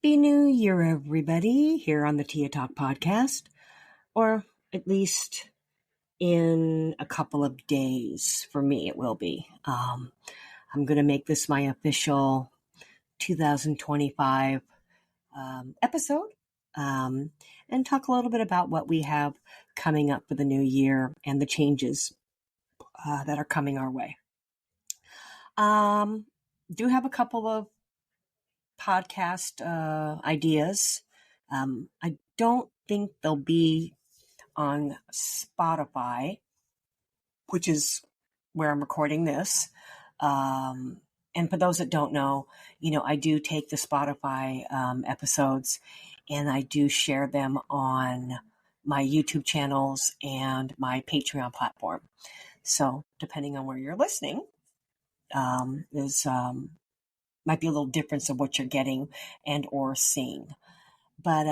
Happy New Year, everybody, here on the Tia Talk podcast, or at least in a couple of days. For me, it will be. I'm going to make this my official 2025 episode and talk a little bit about what we have coming up for the new year and the changes that are coming our way. Do have a couple of podcast ideas. I don't think they'll be on Spotify, which is where I'm recording this. And for those that don't know, I do take the Spotify episodes and I do share them on my YouTube channels and my Patreon platform. So depending on where you're listening, might be a little difference of what you're getting and or seeing. But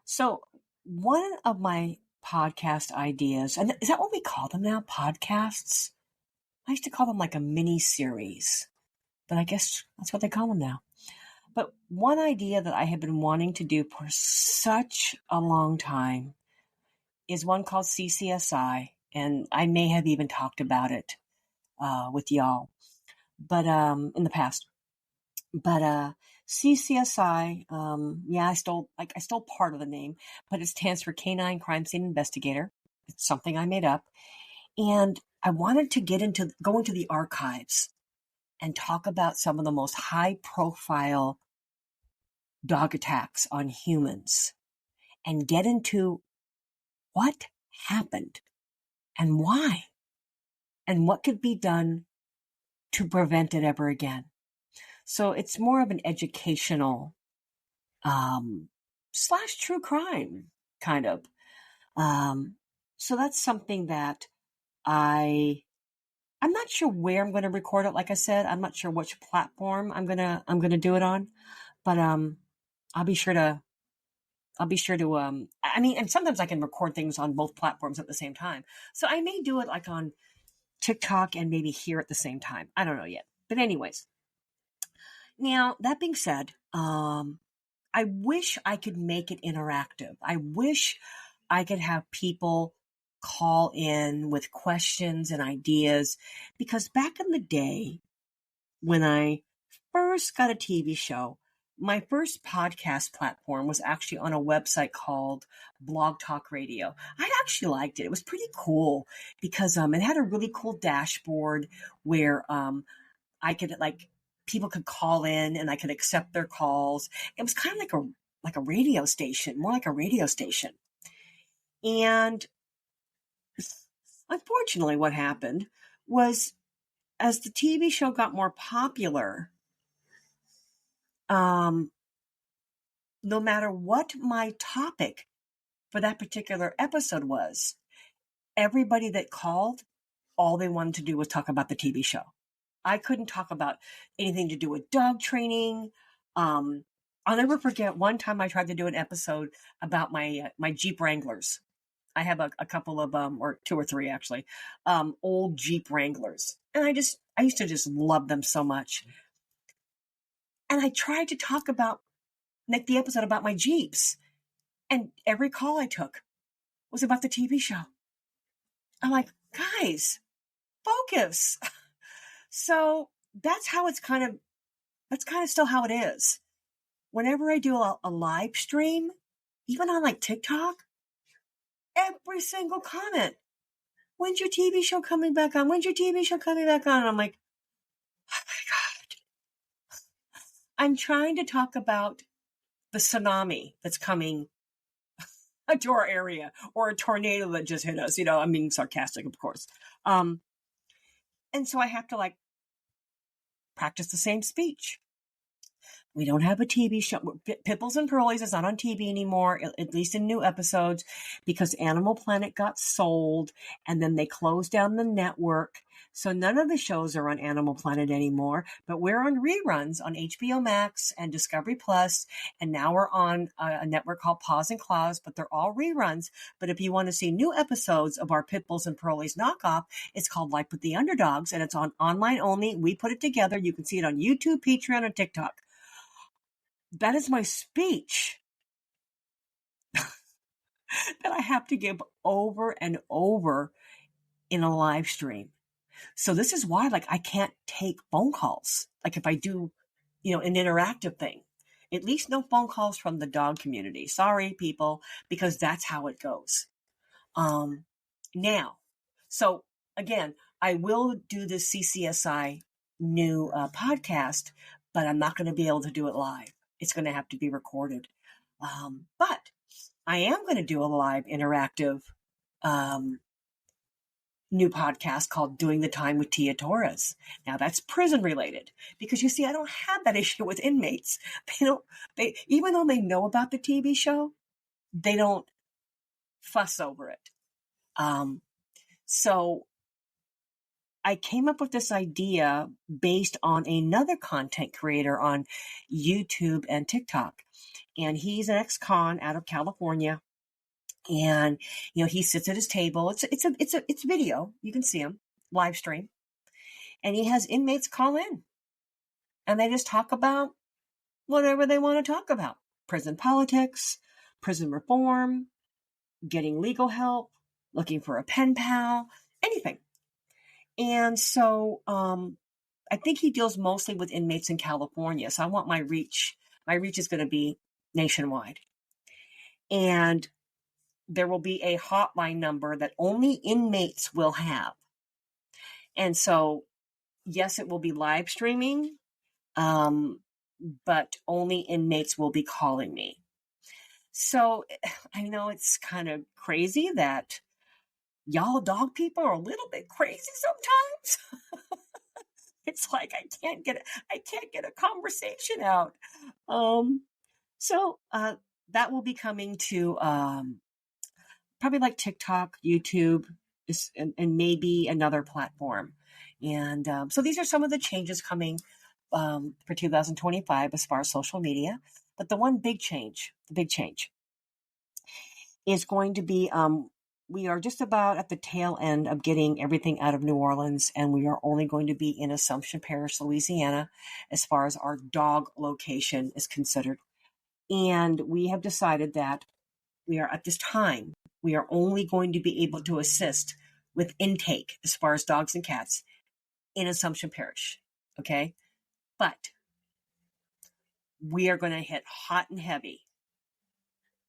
so one of my podcast ideas, and is that what we call them now? Podcasts? I used to call them like a mini series, but I guess that's what they call them now. But one idea that I have been wanting to do for such a long time is one called CCSI, and I may have even talked about it with y'all, but in the past. But CCSI, I stole part of the name, but it stands for Canine Crime Scene Investigator. It's something I made up, and I wanted to go into the archives and talk about some of the most high-profile dog attacks on humans, and get into what happened and why, and what could be done to prevent it ever again. So it's more of an educational / true crime kind of. So that's something that I'm not sure where I'm going to record it. Like I said, I'm not sure which platform I'm gonna do it on, but I'll be sure to. And sometimes I can record things on both platforms at the same time. So I may do it like on TikTok and maybe here at the same time. I don't know yet. But anyways. Now, that being said, I wish I could make it interactive. I wish I could have people call in with questions and ideas, because back in the day, when I first got a TV show, my first podcast platform was actually on a website called Blog Talk Radio. I actually liked it. It was pretty cool because it had a really cool dashboard where I could people could call in and I could accept their calls. It was kind of like a radio station, more like a radio station. And unfortunately, what happened was, as the TV show got more popular, no matter what my topic for that particular episode was, everybody that called, all they wanted to do was talk about the TV show. I couldn't talk about anything to do with dog training. I'll never forget one time I tried to do an episode about my Jeep Wranglers. I have a couple of or two or three actually, old Jeep Wranglers, and I used to just love them so much. And I tried to talk about the episode about my Jeeps, and every call I took was about the TV show. I'm like, guys, focus. So that's kind of still how it is. Whenever I do a live stream, even on like TikTok, every single comment, when's your TV show coming back on? When's your TV show coming back on? And I'm like, oh my God. I'm trying to talk about the tsunami that's coming to our area, or a tornado that just hit us. I'm being sarcastic, of course. And so I have to practice the same speech. We don't have a TV show. Pipples and Pearlies is not on TV anymore, at least in new episodes, because Animal Planet got sold and then they closed down the network. So none of the shows are on Animal Planet anymore, but we're on reruns on HBO Max and Discovery Plus, and now we're on a network called Paws and Claws, but they're all reruns. But if you want to see new episodes of our Pitbulls and Pearlies knockoff, it's called Life with the Underdogs, and it's on online only. We put it together. You can see it on YouTube, Patreon, and TikTok. that is my speech that I have to give over and over in a live stream. So this is why, like, I can't take phone calls. Like if I do, an interactive thing, at least no phone calls from the dog community. Sorry, people, because that's how it goes. Now, so again, I will do the CCSI new podcast, but I'm not going to be able to do it live. It's going to have to be recorded. But I am going to do a live interactive new podcast called Doing the Time with Tia Torres. Now that's prison related because you see, I don't have that issue with inmates. Even though they know about the TV show, they don't fuss over it. So I came up with this idea based on another content creator on YouTube and TikTok. And he's an ex-con out of California. And, he sits at his table. It's video. You can see him live stream. And he has inmates call in and they just talk about whatever they want to talk about. Prison politics, prison reform, getting legal help, looking for a pen pal, anything. And so, I think he deals mostly with inmates in California. So I want my reach is going to be nationwide. And there will be a hotline number that only inmates will have. And so, yes, it will be live streaming, but only inmates will be calling me. So I know it's kind of crazy that y'all dog people are a little bit crazy sometimes. It's like I can't get a conversation out. So that will be coming to probably like TikTok, YouTube, and maybe another platform. And so these are some of the changes coming for 2025 as far as social media. But the big change is going to be we are just about at the tail end of getting everything out of New Orleans, and we are only going to be in Assumption Parish, Louisiana, as far as our dog location is considered. And we have decided that we are at this time, we are only going to be able to assist with intake as far as dogs and cats in Assumption Parish. Okay. But we are going to hit hot and heavy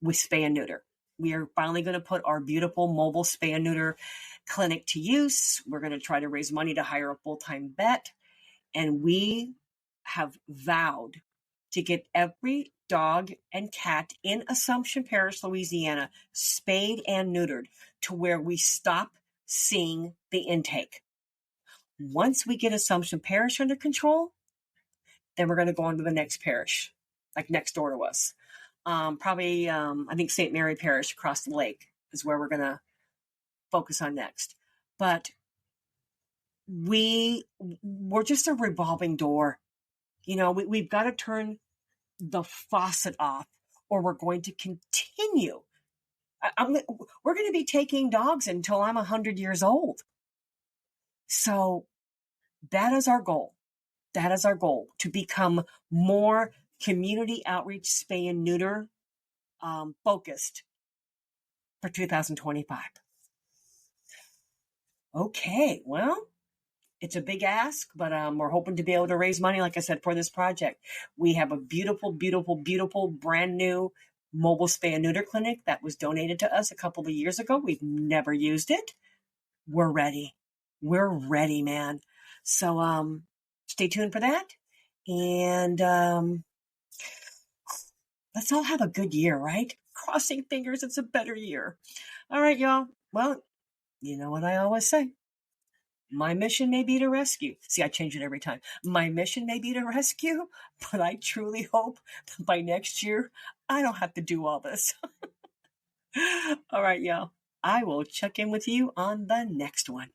with spay and neuter. We are finally going to put our beautiful mobile spay and neuter clinic to use. We're going to try to raise money to hire a full-time vet. And we have vowed to get every dog and cat in Assumption Parish, Louisiana, spayed and neutered to where we stop seeing the intake. Once we get Assumption Parish under control, then we're going to go on to the next parish, like next door to us. Probably, I think St. Mary Parish across the lake is where we're going to focus on next. But we're just a revolving door. We've got to turn the faucet off or we're going to continue. We're going to be taking dogs until I'm 100 years old. So that is our goal. That is our goal, to become more community outreach, spay and neuter focused for 2025. Okay, well, it's a big ask, but we're hoping to be able to raise money, like I said, for this project. We have a beautiful, beautiful, beautiful brand new mobile spay and neuter clinic that was donated to us a couple of years ago. We've never used it. We're ready. We're ready, man. So stay tuned for that. And let's all have a good year, right? Crossing fingers, it's a better year. All right, y'all. Well, you know what I always say. My mission may be to rescue. See, I change it every time. My mission may be to rescue, but I truly hope that by next year, I don't have to do all this. All right, y'all. I will check in with you on the next one.